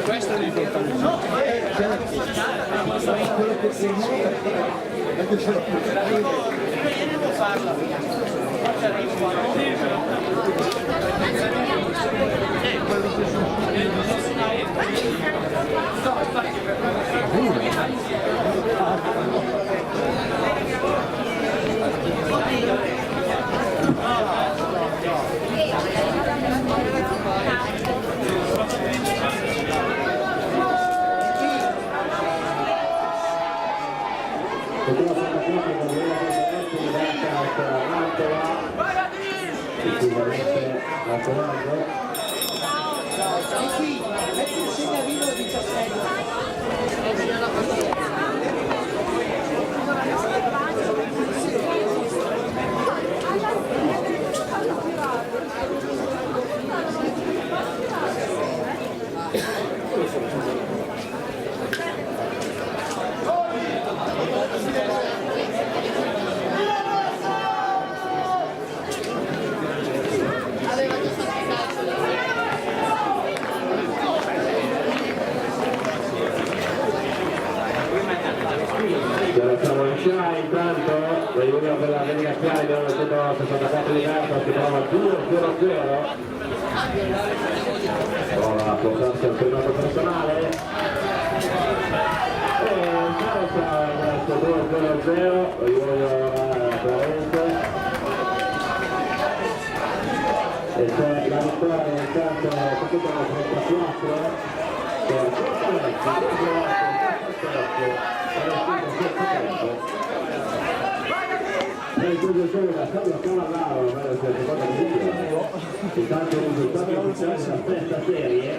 Questo è l'importante. Quello che si muove devo farla. Metti il segnalino 17. Siamo in Chiari, intanto riunione per la Venia Chiari abbiamo 164 di carta, si trova 2-0-0. Prova a portarsi al primato personale. E intanto 2-0-0, riunione veramente. E c'è la vittoria intanto tutta la 34 per CORTELAZZI. Nel produttore da Sandro CAVALLARO, intanto il risultato ufficiale della terza serie,